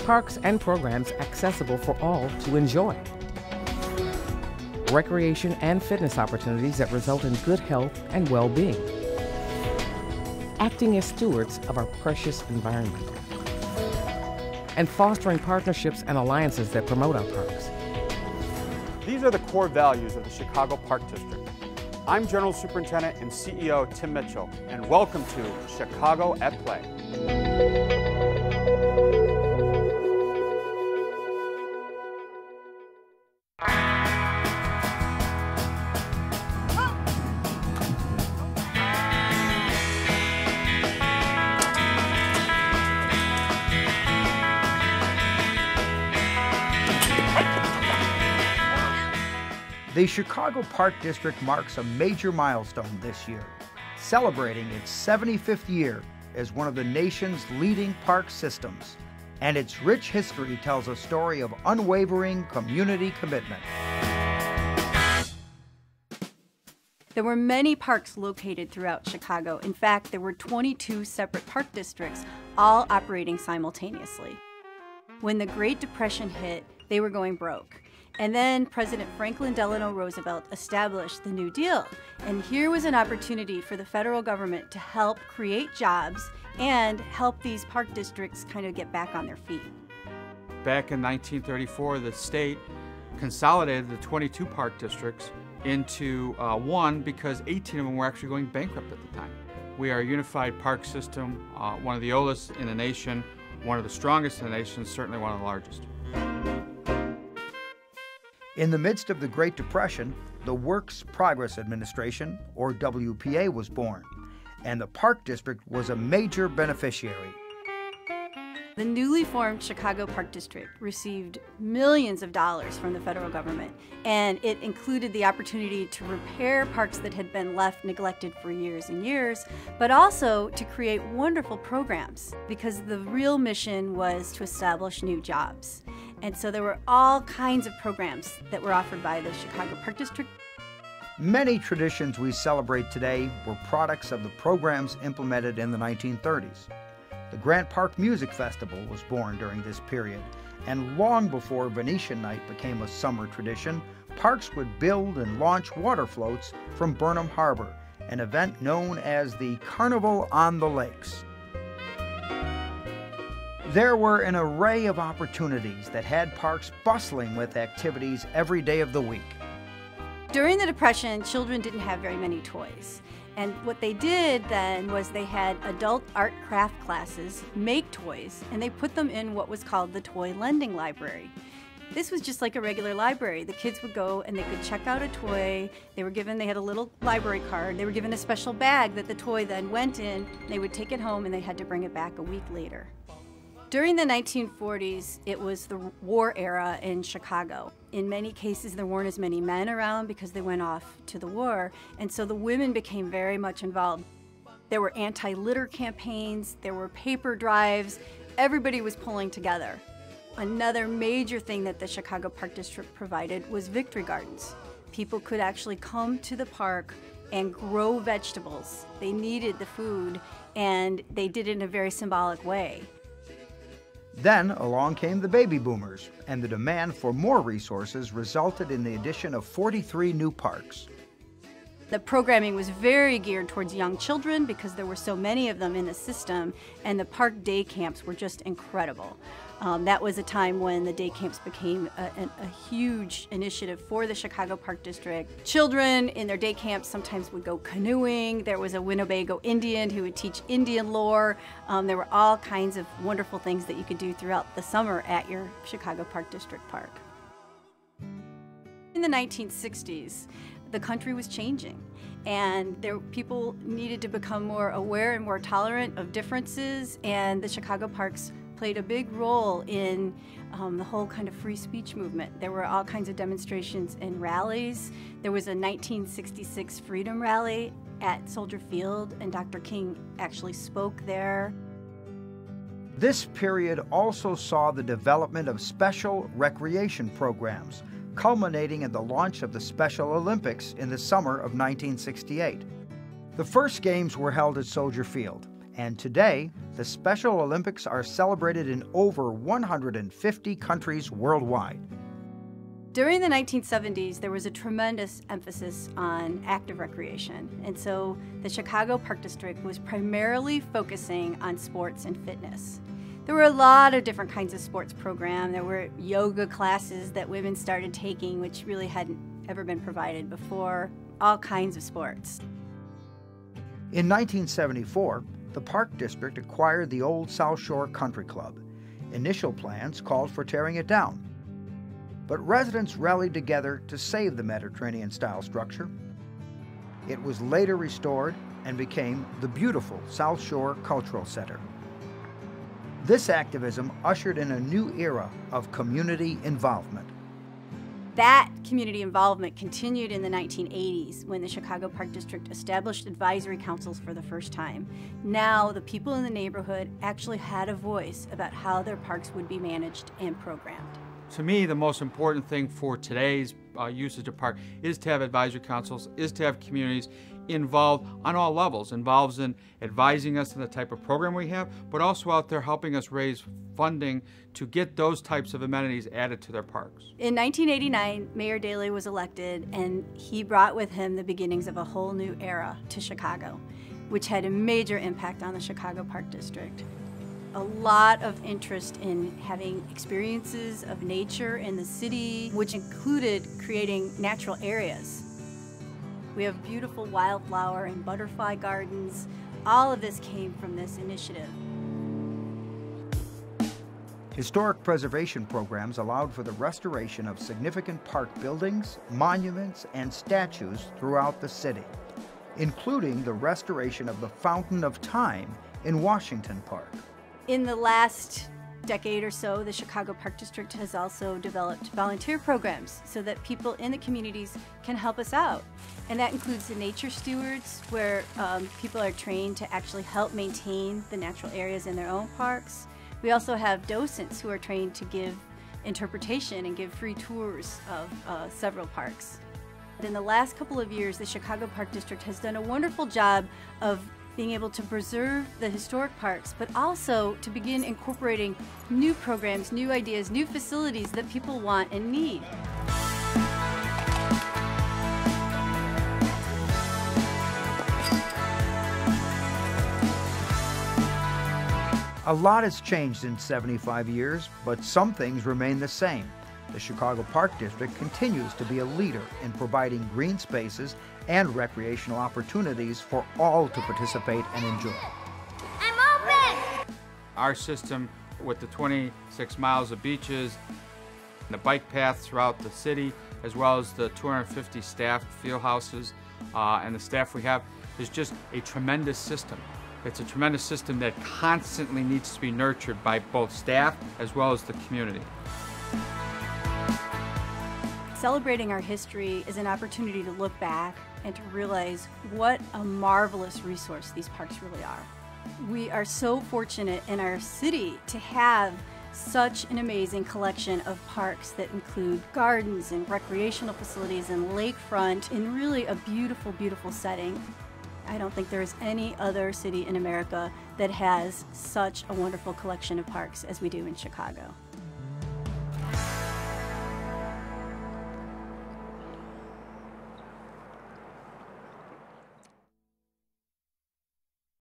parks and programs accessible for all to enjoy. Recreation and fitness opportunities that result in good health and well-being. Acting as stewards of our precious environment. And fostering partnerships and alliances that promote our parks. These are the core values of the Chicago Park District. I'm General Superintendent and CEO Tim Mitchell, and welcome to Chicago at Play. The Chicago Park District marks a major milestone this year, celebrating its 75th year as one of the nation's leading park systems. And its rich history tells a story of unwavering community commitment. There were many parks located throughout Chicago. In fact, there were 22 separate park districts, all operating simultaneously. When the Great Depression hit, they were going broke. And then President Franklin Delano Roosevelt established the New Deal. And here was an opportunity for the federal government to help create jobs and help these park districts kind of get back on their feet. Back in 1934, the state consolidated the 22 park districts into one because 18 of them were actually going bankrupt at the time. We are a unified park system, one of the oldest in the nation, one of the strongest in the nation, certainly one of the largest. In the midst of the Great Depression, the Works Progress Administration, or WPA, was born, and the Park District was a major beneficiary. The newly formed Chicago Park District received millions of dollars from the federal government, and it included the opportunity to repair parks that had been left neglected for years and years, but also to create wonderful programs, because the real mission was to establish new jobs. And so there were all kinds of programs that were offered by the Chicago Park District. Many traditions we celebrate today were products of the programs implemented in the 1930s. The Grant Park Music Festival was born during this period, and long before Venetian Night became a summer tradition, parks would build and launch water floats from Burnham Harbor, an event known as the Carnival on the Lakes. There were an array of opportunities that had parks bustling with activities every day of the week. During the Depression, children didn't have very many toys. And what they did then was they had adult art craft classes make toys, and they put them in what was called the Toy Lending Library. This was just like a regular library. The kids would go and they could check out a toy. They had a little library card. They were given a special bag that the toy then went in. They would take it home and they had to bring it back a week later. During the 1940s, it was the war era in Chicago. In many cases, there weren't as many men around because they went off to the war, and so the women became very much involved. There were anti-litter campaigns, there were paper drives, everybody was pulling together. Another major thing that the Chicago Park District provided was victory gardens. People could actually come to the park and grow vegetables. They needed the food, and they did it in a very symbolic way. Then along came the baby boomers, and the demand for more resources resulted in the addition of 43 new parks. The programming was very geared towards young children because there were so many of them in the system, and the park day camps were just incredible. That was a time when the day camps became a huge initiative for the Chicago Park District. Children in their day camps sometimes would go canoeing. There was a Winnebago Indian who would teach Indian lore. There were all kinds of wonderful things that you could do throughout the summer at your Chicago Park District park. In the 1960s, the country was changing, and people needed to become more aware and more tolerant of differences, and the Chicago parks played a big role in the whole kind of free speech movement. There were all kinds of demonstrations and rallies. There was a 1966 Freedom Rally at Soldier Field, and Dr. King actually spoke there. This period also saw the development of special recreation programs, culminating in the launch of the Special Olympics in the summer of 1968. The first games were held at Soldier Field, And today, the Special Olympics are celebrated in over 150 countries worldwide. During the 1970s, there was a tremendous emphasis on active recreation, and so the Chicago Park District was primarily focusing on sports and fitness. There were a lot of different kinds of sports programs. There were yoga classes that women started taking, which really hadn't ever been provided before, all kinds of sports. In 1974, the Park District acquired the old South Shore Country Club. Initial plans called for tearing it down, but residents rallied together to save the Mediterranean-style structure. It was later restored and became the beautiful South Shore Cultural Center. This activism ushered in a new era of community involvement. That community involvement continued in the 1980s when the Chicago Park District established advisory councils for the first time. Now, the people in the neighborhood actually had a voice about how their parks would be managed and programmed. To me, the most important thing for today's usage of park is to have advisory councils, is to have communities involved on all levels, involved in advising us on the type of program we have, but also out there helping us raise funding to get those types of amenities added to their parks. In 1989, Mayor Daley was elected, and he brought with him the beginnings of a whole new era to Chicago, which had a major impact on the Chicago Park District. A lot of interest in having experiences of nature in the city, which included creating natural areas. We have beautiful wildflower and butterfly gardens. All of this came from this initiative. Historic preservation programs allowed for the restoration of significant park buildings, monuments, and statues throughout the city, including the restoration of the Fountain of Time in Washington Park. In the last decade or so, the Chicago Park District has also developed volunteer programs so that people in the communities can help us out. And that includes the nature stewards, where people are trained to actually help maintain the natural areas in their own parks. We also have docents who are trained to give interpretation and give free tours of several parks. In the last couple of years, the Chicago Park District has done a wonderful job of being able to preserve the historic parks, but also to begin incorporating new programs, new ideas, new facilities that people want and need. A lot has changed in 75 years, but some things remain the same. The Chicago Park District continues to be a leader in providing green spaces and recreational opportunities for all to participate and enjoy. I'm open! Our system with the 26 miles of beaches, and the bike paths throughout the city, as well as the 250 staffed field houses and the staff we have, is just a tremendous system. It's a tremendous system that constantly needs to be nurtured by both staff as well as the community. Celebrating our history is an opportunity to look back and to realize what a marvelous resource these parks really are. We are so fortunate in our city to have such an amazing collection of parks that include gardens and recreational facilities and lakefront in really a beautiful, beautiful setting. I don't think there is any other city in America that has such a wonderful collection of parks as we do in Chicago.